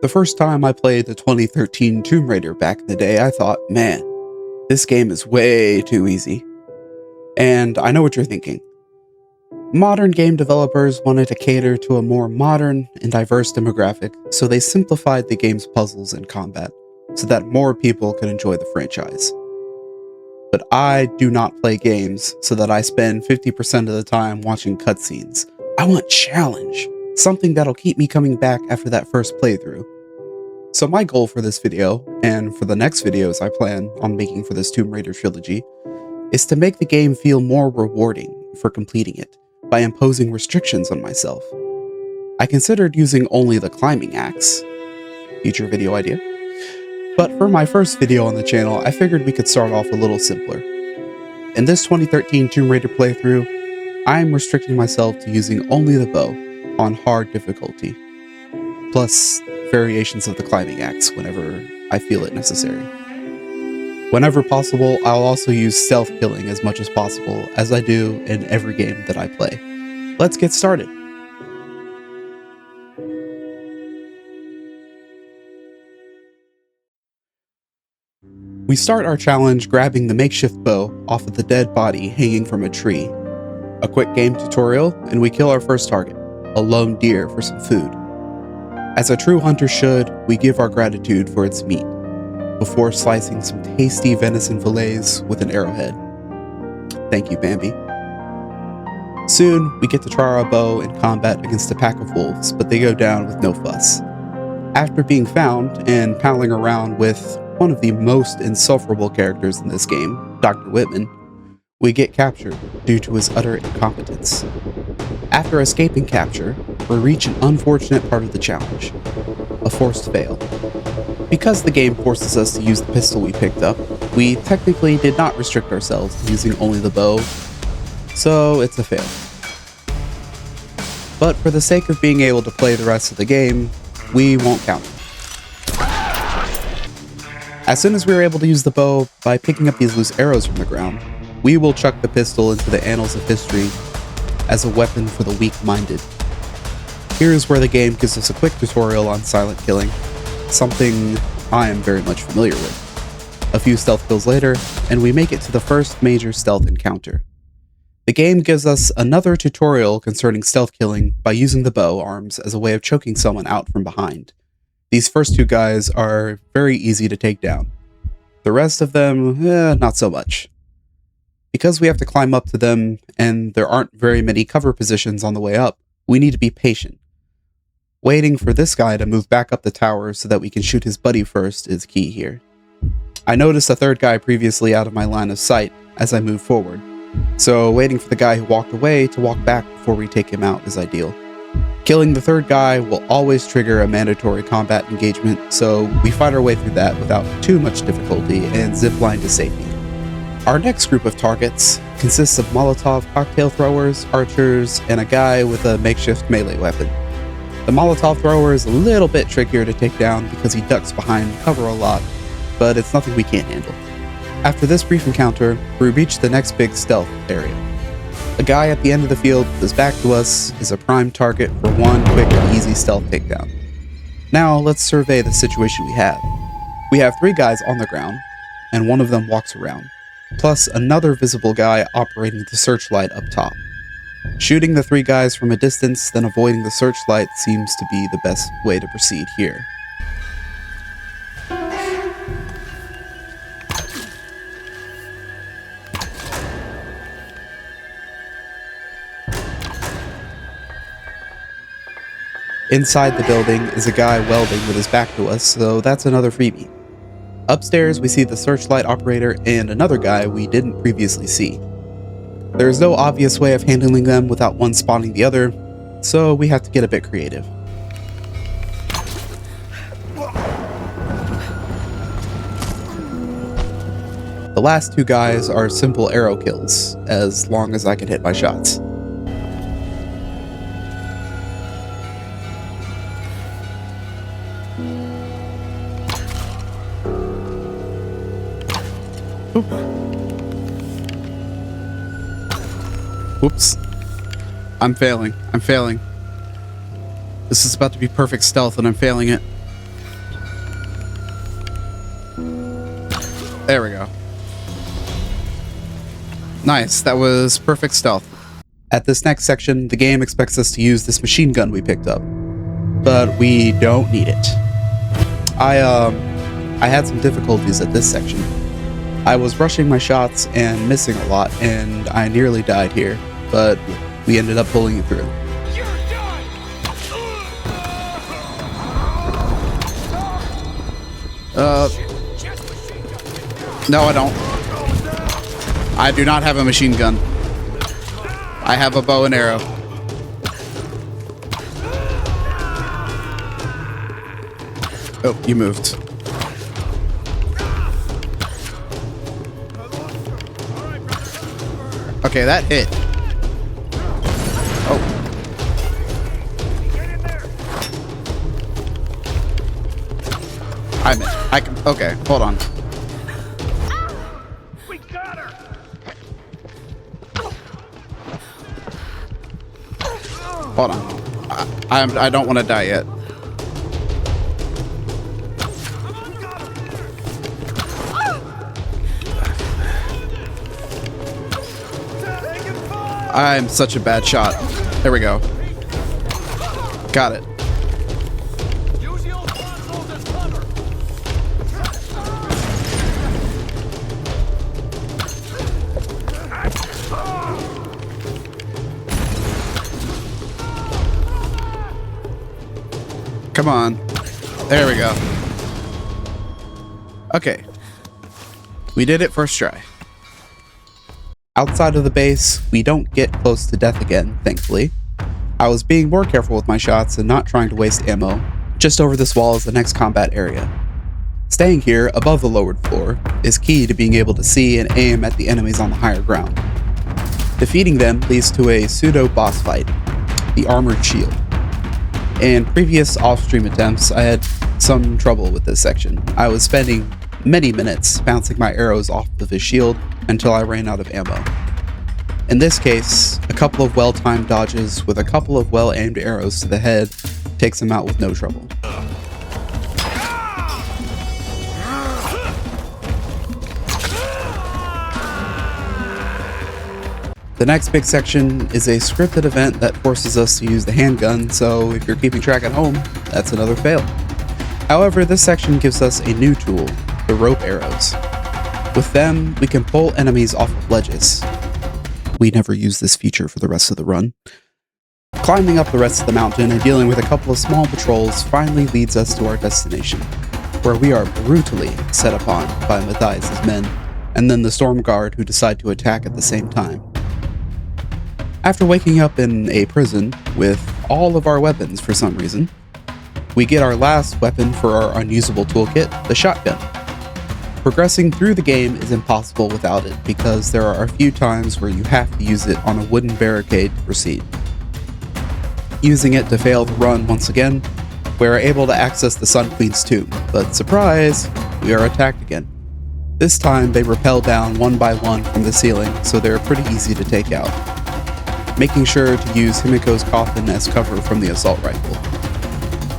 The first time I played the 2013 Tomb Raider back in the day, I thought, man, this game is way too easy. And I know what you're thinking. Modern game developers wanted to cater to a more modern and diverse demographic, so they simplified the game's puzzles and combat so that more people could enjoy the franchise. But I do not play games so that I spend 50% of the time watching cutscenes. I want challenge, something that'll keep me coming back after that first playthrough. So my goal for this video, and for the next videos I plan on making for this Tomb Raider trilogy, is to make the game feel more rewarding for completing it by imposing restrictions on myself. I considered using only the climbing axe. Future video idea. But for my first video on the channel, I figured we could start off a little simpler. In this 2013 Tomb Raider playthrough, I am restricting myself to using only the bow on hard difficulty, plus variations of the climbing axe whenever I feel it necessary. Whenever possible, I'll also use stealth killing as much as possible, as I do in every game that I play. Let's get started. We start our challenge grabbing the makeshift bow off of the dead body hanging from a tree. A quick game tutorial, and we kill our first target, a lone deer, for some food. As a true hunter should, we give our gratitude for its meat, before slicing some tasty venison fillets with an arrowhead. Thank you, Bambi. Soon, we get to try our bow in combat against a pack of wolves, but they go down with no fuss. After being found and palling around with one of the most insufferable characters in this game, Dr. Whitman, we get captured due to his utter incompetence. After escaping capture, we reach an unfortunate part of the challenge, a forced fail. Because the game forces us to use the pistol we picked up, we technically did not restrict ourselves to using only the bow, so it's a fail. But for the sake of being able to play the rest of the game, we won't count it. As soon as we are able to use the bow by picking up these loose arrows from the ground, we will chuck the pistol into the annals of history as a weapon for the weak-minded. Here's where the game gives us a quick tutorial on silent killing, something I am very much familiar with. A few stealth kills later, and we make it to the first major stealth encounter. The game gives us another tutorial concerning stealth killing by using the bow arms as a way of choking someone out from behind. These first two guys are very easy to take down. The rest of them, not so much. Because we have to climb up to them, and there aren't very many cover positions on the way up, we need to be patient. Waiting for this guy to move back up the tower so that we can shoot his buddy first is key here. I noticed a third guy previously out of my line of sight as I move forward, so waiting for the guy who walked away to walk back before we take him out is ideal. Killing the third guy will always trigger a mandatory combat engagement, so we fight our way through that without too much difficulty and zipline to safety. Our next group of targets consists of Molotov cocktail throwers, archers, and a guy with a makeshift melee weapon. The Molotov thrower is a little bit trickier to take down because he ducks behind cover a lot, but it's nothing we can't handle. After this brief encounter, we reach the next big stealth area. A guy at the end of the field with his back to us is a prime target for one quick and easy stealth takedown. Now let's survey the situation we have. We have three guys on the ground, and one of them walks around, plus another visible guy operating the searchlight up top. Shooting the three guys from a distance, then avoiding the searchlight seems to be the best way to proceed here. Inside the building is a guy welding with his back to us, so that's another freebie. Upstairs we see the searchlight operator and another guy we didn't previously see. There is no obvious way of handling them without one spotting the other, so we have to get a bit creative. The last two guys are simple arrow kills, as long as I can hit my shots. Whoops. I'm failing. This is about to be perfect stealth and I'm failing it. There we go. Nice, that was perfect stealth. At this next section, the game expects us to use this machine gun we picked up, but we don't need it. I had some difficulties at this section. I was rushing my shots and missing a lot, and I nearly died here, but we ended up pulling it through. No, I don't. I do not have a machine gun. I have a bow and arrow. Oh, you moved. Okay, that hit. Oh. I can, okay, hold on. We got her. Hold on. I don't want to die yet. I'm such a bad shot. There we go. Got it. Come on. There we go. Okay. We did it first try. Outside of the base, we don't get close to death again, thankfully. I was being more careful with my shots and not trying to waste ammo. Just over this wall is the next combat area. Staying here, above the lowered floor, is key to being able to see and aim at the enemies on the higher ground. Defeating them leads to a pseudo-boss fight, the Armored Shield. In previous off-stream attempts, I had some trouble with this section. I was spending many minutes bouncing my arrows off of his shield until I ran out of ammo. In this case, a couple of well-timed dodges with a couple of well-aimed arrows to the head takes him out with no trouble. The next big section is a scripted event that forces us to use the handgun, so if you're keeping track at home, that's another fail. However, this section gives us a new tool, the rope arrows. With them, we can pull enemies off of ledges. We never use this feature for the rest of the run. Climbing up the rest of the mountain and dealing with a couple of small patrols finally leads us to our destination, where we are brutally set upon by Matthias' men, and then the Storm Guard who decide to attack at the same time. After waking up in a prison with all of our weapons for some reason, we get our last weapon for our unusable toolkit, the shotgun. Progressing through the game is impossible without it because there are a few times where you have to use it on a wooden barricade to proceed. Using it to fail the run once again, we are able to access the Sun Queen's tomb, but surprise, we are attacked again. This time they rappel down one by one from the ceiling, so they're pretty easy to take out. Making sure to use Himiko's coffin as cover from the assault rifle.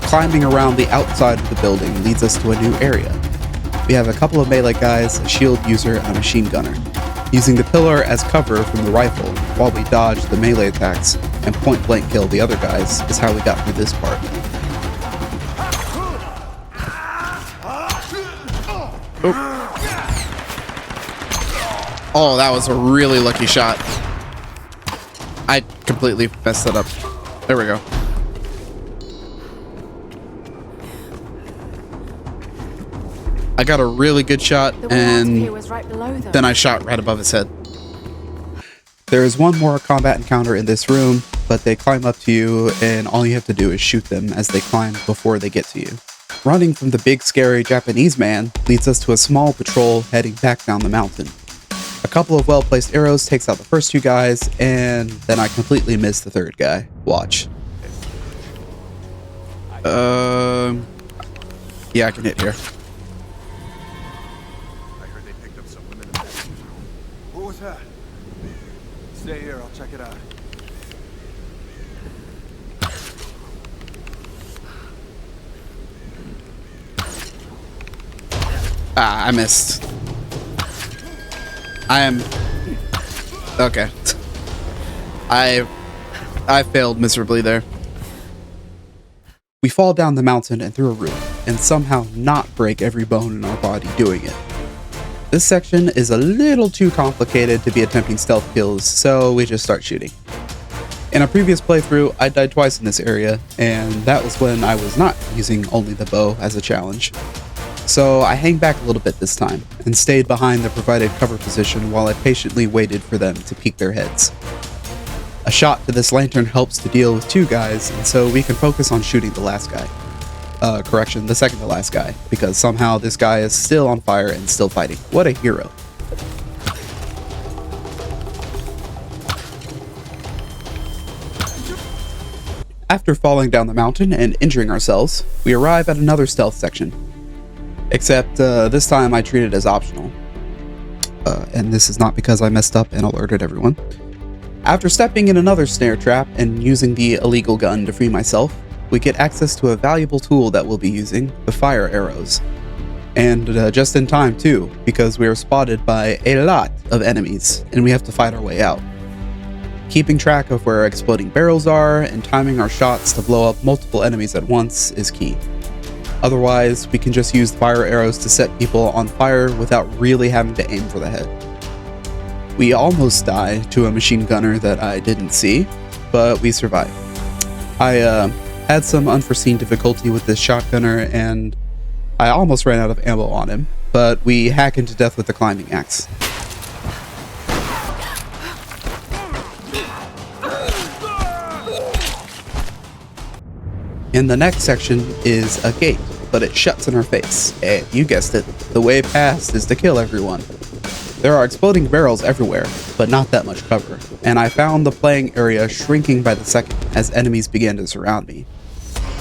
Climbing around the outside of the building leads us to a new area. We have a couple of melee guys, a shield user, and a machine gunner. Using the pillar as cover from the rifle while we dodge the melee attacks and point blank kill the other guys is how we got through this part. Oh, that was a really lucky shot. I completely messed that up. There we go. I got a really good shot, and then I shot right above his head. There is one more combat encounter in this room, but they climb up to you, and all you have to do is shoot them as they climb before they get to you. Running from the big scary Japanese man leads us to a small patrol heading back down the mountain. A couple of well-placed arrows takes out the first two guys, and then I completely missed the third guy. Watch. Yeah, I can hit here. I heard they picked up some women. What was that? Stay here, I'll check it out. Ah, I missed. I am... Okay. I failed miserably there. We fall down the mountain and through a roof, and somehow not break every bone in our body doing it. This section is a little too complicated to be attempting stealth kills, so we just start shooting. In a previous playthrough, I died twice in this area, and that was when I was not using only the bow as a challenge. So I hang back a little bit this time, and stayed behind the provided cover position while I patiently waited for them to peek their heads. A shot to this lantern helps to deal with two guys, and so we can focus on shooting the last guy. The second to last guy, because somehow this guy is still on fire and still fighting. What a hero. After falling down the mountain and injuring ourselves, we arrive at another stealth section. Except this time I treat it as optional. And this is not because I messed up and alerted everyone. After stepping in another snare trap and using the illegal gun to free myself, we get access to a valuable tool that we'll be using, the fire arrows. And just in time too, because we are spotted by a lot of enemies and we have to fight our way out. Keeping track of where exploding barrels are and timing our shots to blow up multiple enemies at once is key. Otherwise, we can just use fire arrows to set people on fire without really having to aim for the head. We almost die to a machine gunner that I didn't see, but we survived. I had some unforeseen difficulty with this shotgunner and I almost ran out of ammo on him, but we hack him to death with the climbing axe. In the next section is a gate, but it shuts in our face. And you guessed it, the way past is to kill everyone. There are exploding barrels everywhere, but not that much cover, and I found the playing area shrinking by the second as enemies began to surround me.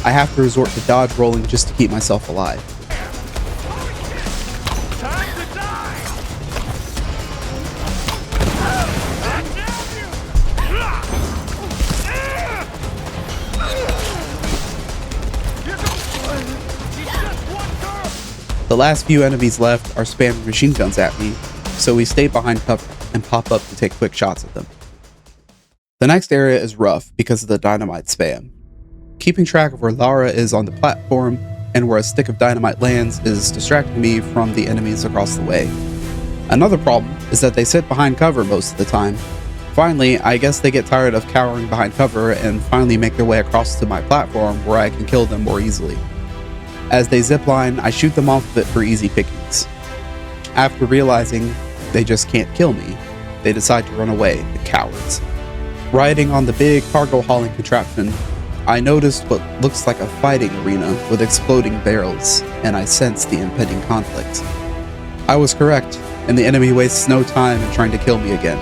I have to resort to dodge rolling just to keep myself alive. The last few enemies left are spamming machine guns at me, so we stay behind cover and pop up to take quick shots at them. The next area is rough because of the dynamite spam. Keeping track of where Lara is on the platform and where a stick of dynamite lands is distracting me from the enemies across the way. Another problem is that they sit behind cover most of the time. Finally, I guess they get tired of cowering behind cover and finally make their way across to my platform where I can kill them more easily. As they zipline, I shoot them off of it for easy pickings. After realizing they just can't kill me, they decide to run away, the cowards. Riding on the big cargo hauling contraption, I noticed what looks like a fighting arena with exploding barrels, and I sensed the impending conflict. I was correct, and the enemy wastes no time in trying to kill me again.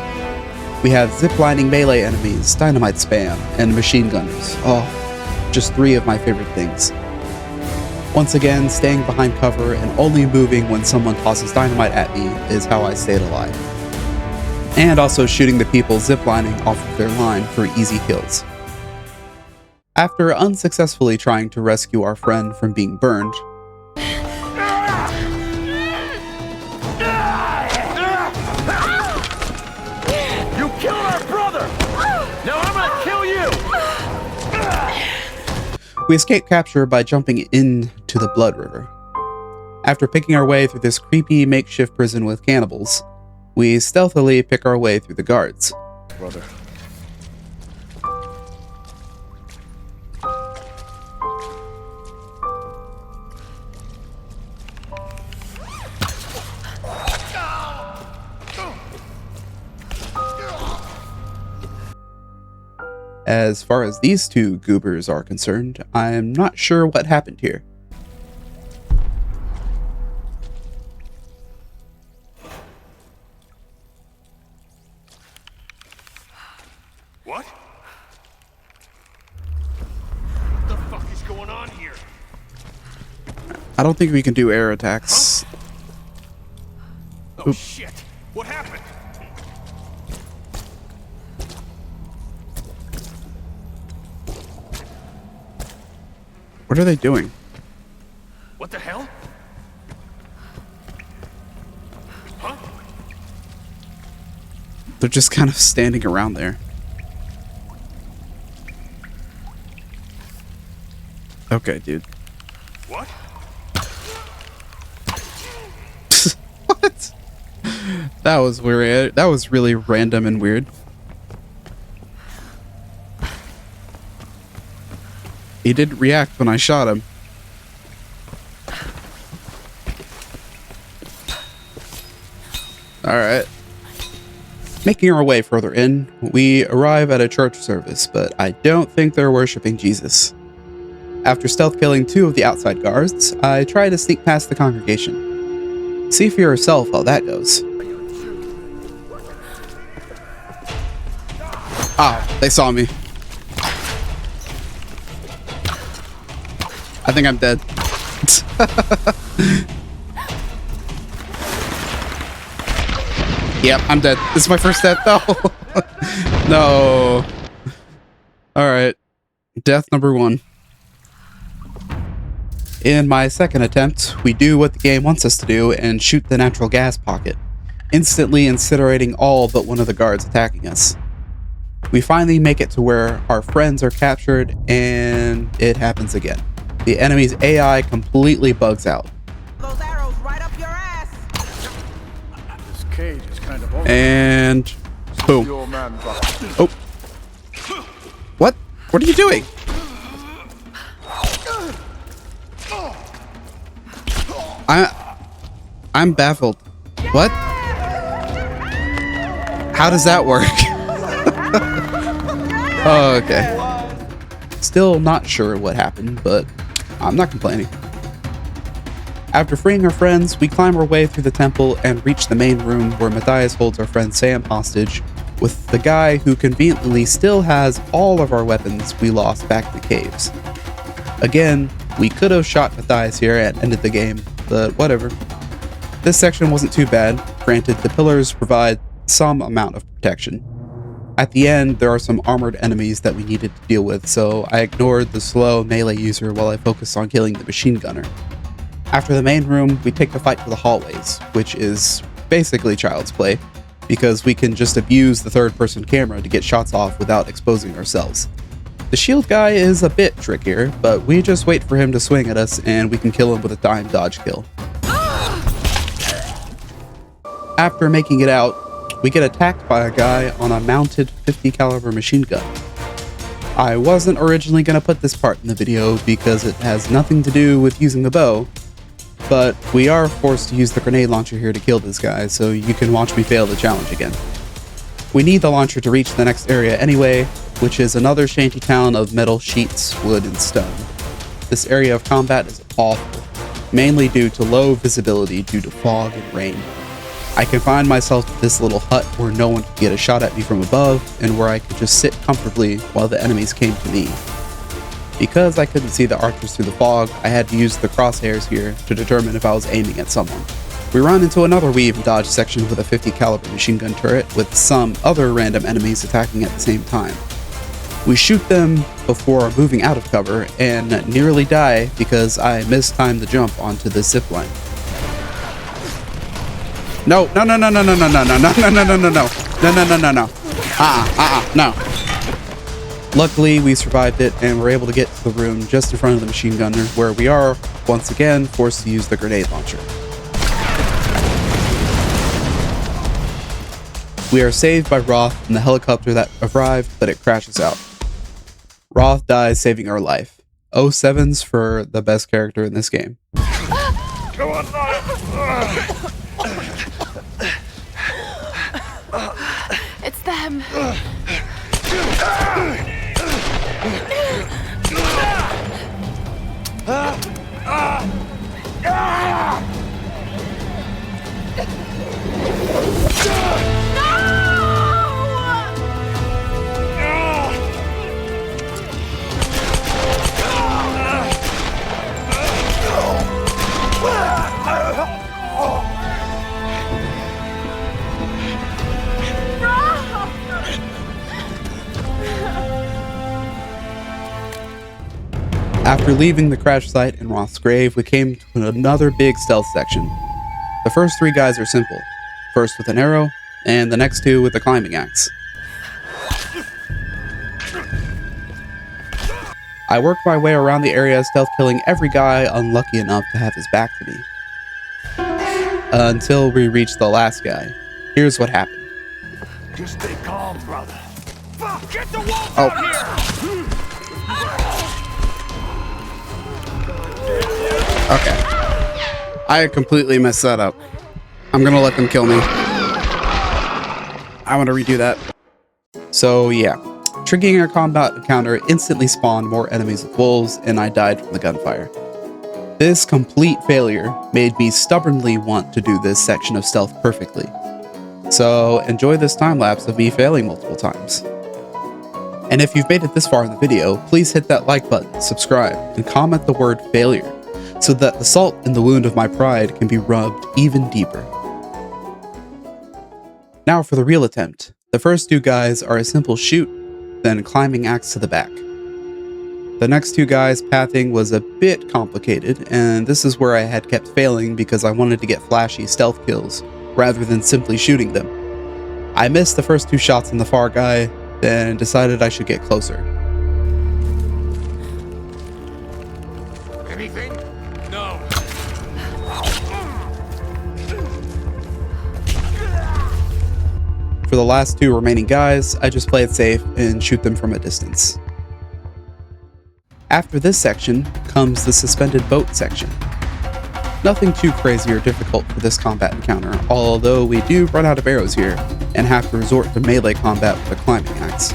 We have ziplining melee enemies, dynamite spam, and machine gunners. Oh, just three of my favorite things. Once again, staying behind cover and only moving when someone tosses dynamite at me is how I stayed alive. And also shooting the people ziplining off of their line for easy kills. After unsuccessfully trying to rescue our friend from being burned, You killed our brother! Now I'm gonna kill you! we escape capture by jumping into the Blood River. After picking our way through this creepy makeshift prison with cannibals, we stealthily pick our way through the guards. Brother. As far as these two goobers are concerned, I'm not sure what happened here. What? What the fuck is going on here? I don't think we can do air attacks. Oh shit! What happened? What are they doing? What the hell? Huh? They're just kind of standing around there. Okay, dude. What? What? That was weird. That was really random and weird. He didn't react when I shot him. Alright. Making our way further in, we arrive at a church service, but I don't think they're worshiping Jesus. After stealth killing 2 of the outside guards, I try to sneak past the congregation. See for yourself how that goes. Oh, they saw me. I think I'm dead. Yep, I'm dead. This is my first death. No. No. Alright. Death number 1. In my second attempt, we do what the game wants us to do and shoot the natural gas pocket, instantly incinerating all but one of the guards attacking us. We finally make it to where our friends are captured, and it happens again. The enemy's AI completely bugs out. Those arrows right up your ass. This cage is kind of old. And boom. The old man dropped. Oh. What? What are you doing? I'm baffled. What? How does that work? Oh, okay. Still not sure what happened, but I'm not complaining. After freeing our friends, we climb our way through the temple and reach the main room where Matthias holds our friend Sam hostage with the guy who conveniently still has all of our weapons we lost back in the caves. Again, we could have shot Matthias here and ended the game, but whatever. This section wasn't too bad. Granted, the pillars provide some amount of protection. At the end, there are some armored enemies that we needed to deal with, so I ignored the slow melee user while I focused on killing the machine gunner. After the main room, we take the fight to the hallways, which is basically child's play, because we can just abuse the third-person camera to get shots off without exposing ourselves. The shield guy is a bit trickier, but we just wait for him to swing at us and we can kill him with a dime dodge kill. After making it out, we get attacked by a guy on a mounted 50 caliber machine gun. I wasn't originally going to put this part in the video because it has nothing to do with using the bow, but we are forced to use the grenade launcher here to kill this guy, so you can watch me fail the challenge again. We need the launcher to reach the next area anyway, which is another shanty town of metal sheets, wood, and stone. This area of combat is awful, mainly due to low visibility due to fog and rain. I confined myself to this little hut where no one could get a shot at me from above, and where I could just sit comfortably while the enemies came to me. Because I couldn't see the archers through the fog, I had to use the crosshairs here to determine if I was aiming at someone. We run into another weave and dodge section with a 50 caliber machine gun turret with some other random enemies attacking at the same time. We shoot them before moving out of cover and nearly die because I mistimed the jump onto the zip line. No. No. Luckily, we survived it and were able to get to the room just in front of the machine gunner, where we are, once again, forced to use the grenade launcher. We are saved by Roth and the helicopter that arrived, but it crashes out. Roth dies, saving our life. 07's for the best character in this game. Go on, It's them. After leaving the crash site in Roth's grave, we came to another big stealth section. The first 3 guys are simple. First with an arrow, and the next two with the climbing axe. I worked my way around the area, stealth killing every guy unlucky enough to have his back to me. Until we reached the last guy. Here's what happened. Just stay calm, brother. Fuck! Get the wolf out here! Okay. I completely messed that up. I'm gonna let them kill me. I want to redo that. So yeah, triggering our combat encounter instantly spawned more enemies with wolves, and I died from the gunfire. This complete failure made me stubbornly want to do this section of stealth perfectly. So enjoy this time lapse of me failing multiple times. And if you've made it this far in the video, please hit that like button, subscribe, and comment the word failure, so that the salt in the wound of my pride can be rubbed even deeper. Now for the real attempt. The first two guys are a simple shoot, then climbing axe to the back. The next two guys' pathing was a bit complicated, and this is where I had kept failing because I wanted to get flashy stealth kills, rather than simply shooting them. I missed the first two shots on the far guy, then decided I should get closer. Anything? No. For the last two remaining guys, I just play it safe and shoot them from a distance. After this section comes the suspended boat section. Nothing too crazy or difficult for this combat encounter, although we do run out of arrows here and have to resort to melee combat with a climbing axe.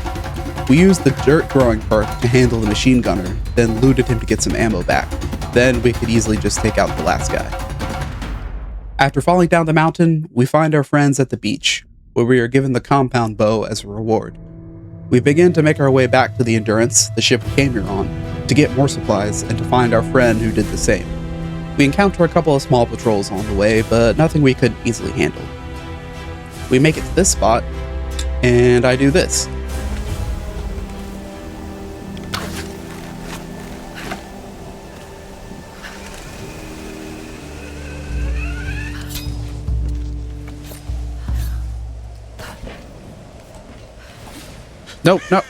We used the dirt throwing perk to handle the machine gunner, then looted him to get some ammo back. Then we could easily just take out the last guy. After falling down the mountain, we find our friends at the beach, where we are given the compound bow as a reward. We begin to make our way back to the Endurance, the ship we came here on, to get more supplies and to find our friend who did the same. We encounter a couple of small patrols on the way, but nothing we could easily handle. We make it to this spot, and I do this. Nope, nope.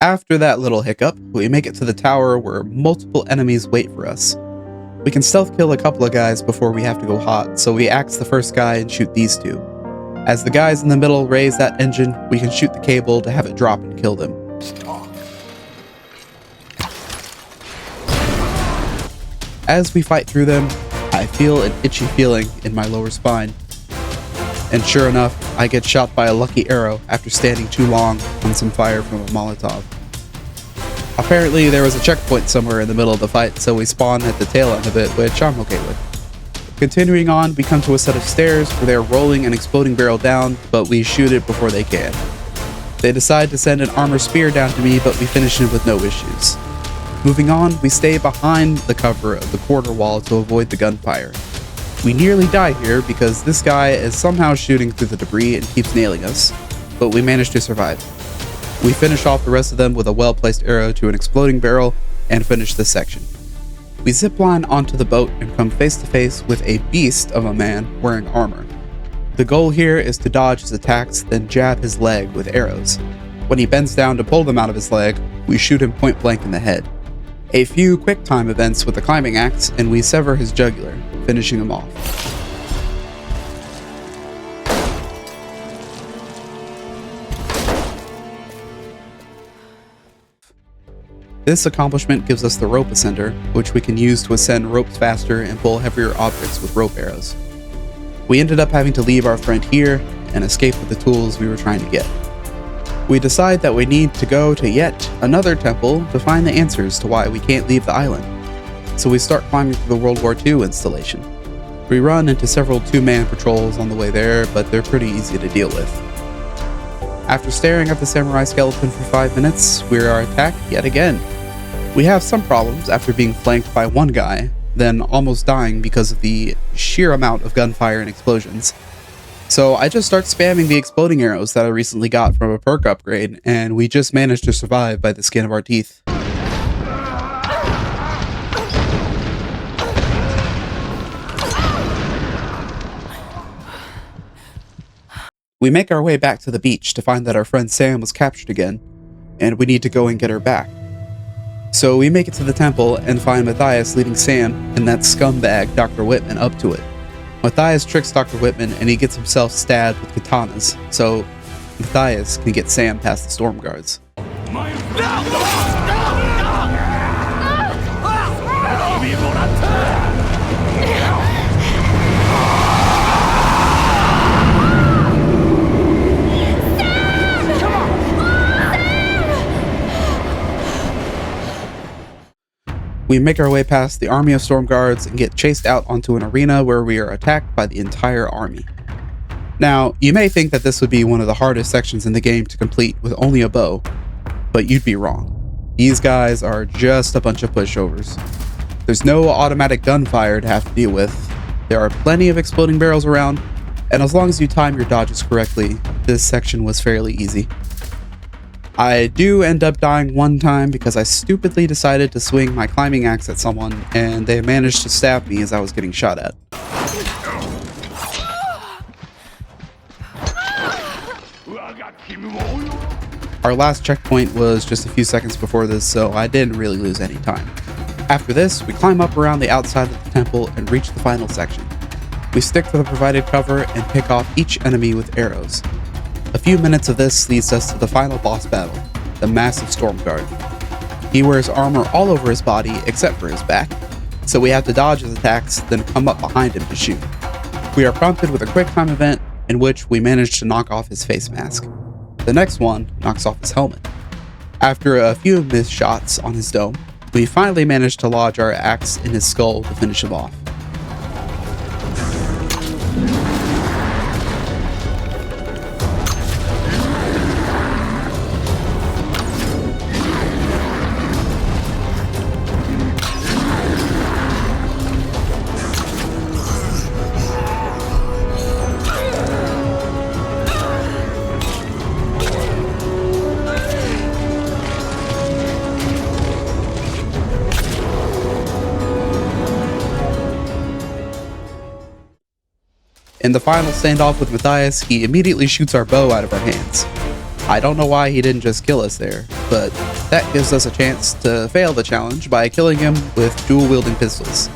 After that little hiccup, we make it to the tower where multiple enemies wait for us. We can stealth kill a couple of guys before we have to go hot, so we axe the first guy and shoot these two. As the guys in the middle raise that engine, we can shoot the cable to have it drop and kill them. As we fight through them, I feel an itchy feeling in my lower spine. And sure enough, I get shot by a lucky arrow after standing too long on some fire from a Molotov. Apparently there was a checkpoint somewhere in the middle of the fight, so we spawn at the tail end of it, which I'm okay with. Continuing on, we come to a set of stairs where they're rolling an exploding barrel down, but we shoot it before they can. They decide to send an armor spear down to me, but we finish it with no issues. Moving on, we stay behind the cover of the quarter wall to avoid the gunfire. We nearly die here because this guy is somehow shooting through the debris and keeps nailing us, but we manage to survive. We finish off the rest of them with a well-placed arrow to an exploding barrel and finish this section. We zipline onto the boat and come face to face with a beast of a man wearing armor. The goal here is to dodge his attacks, then jab his leg with arrows. When he bends down to pull them out of his leg, we shoot him point blank in the head. A few quick time events with the climbing axe, and we sever his jugular, finishing him off. This accomplishment gives us the rope ascender, which we can use to ascend ropes faster and pull heavier objects with rope arrows. We ended up having to leave our friend here and escape with the tools we were trying to get. We decide that we need to go to yet another temple to find the answers to why we can't leave the island. So we start climbing through the World War II installation. We run into several two-man patrols on the way there, but they're pretty easy to deal with. After staring at the samurai skeleton for 5 minutes, we are attacked yet again. We have some problems after being flanked by one guy, then almost dying because of the sheer amount of gunfire and explosions. So I just start spamming the exploding arrows that I recently got from a perk upgrade, and we just managed to survive by the skin of our teeth. We make our way back to the beach to find that our friend Sam was captured again, and we need to go and get her back. So we make it to the temple and find Matthias leading Sam and that scumbag Dr. Whitman up to it. Matthias tricks Dr. Whitman and he gets himself stabbed with katanas, so Matthias can get Sam past the storm guards. We make our way past the army of storm guards and get chased out onto an arena where we are attacked by the entire army. Now, you may think that this would be one of the hardest sections in the game to complete with only a bow, but you'd be wrong. These guys are just a bunch of pushovers. There's no automatic gunfire to have to deal with, there are plenty of exploding barrels around, and as long as you time your dodges correctly, this section was fairly easy. I do end up dying one time because I stupidly decided to swing my climbing axe at someone and they managed to stab me as I was getting shot at. Our last checkpoint was just a few seconds before this, so I didn't really lose any time. After this, we climb up around the outside of the temple and reach the final section. We stick to the provided cover and pick off each enemy with arrows. A few minutes of this leads us to the final boss battle, the massive storm guard. He wears armor all over his body except for his back, so we have to dodge his attacks, then come up behind him to shoot. We are prompted with a quick time event in which we manage to knock off his face mask. The next one knocks off his helmet. After a few missed shots on his dome, we finally manage to lodge our axe in his skull to finish him off. In the final standoff with Matthias, he immediately shoots our bow out of our hands. I don't know why he didn't just kill us there, but that gives us a chance to fail the challenge by killing him with dual-wielding pistols.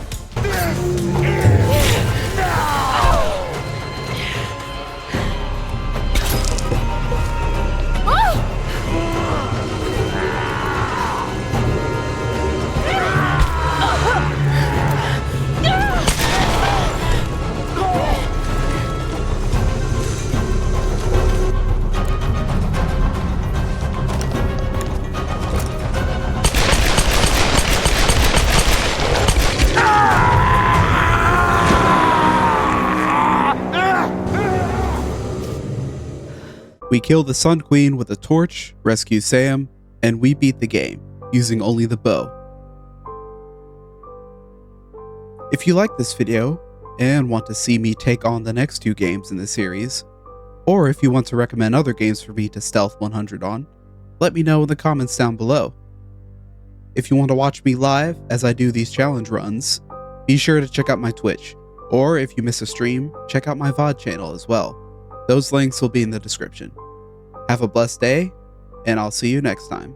We kill the Sun Queen with a torch, rescue Sam, and we beat the game, using only the bow. If you like this video, and want to see me take on the next 2 games in the series, or if you want to recommend other games for me to stealth 100 on, let me know in the comments down below. If you want to watch me live as I do these challenge runs, be sure to check out my Twitch, or if you miss a stream, check out my VOD channel as well. Those links will be in the description. Have a blessed day, and I'll see you next time.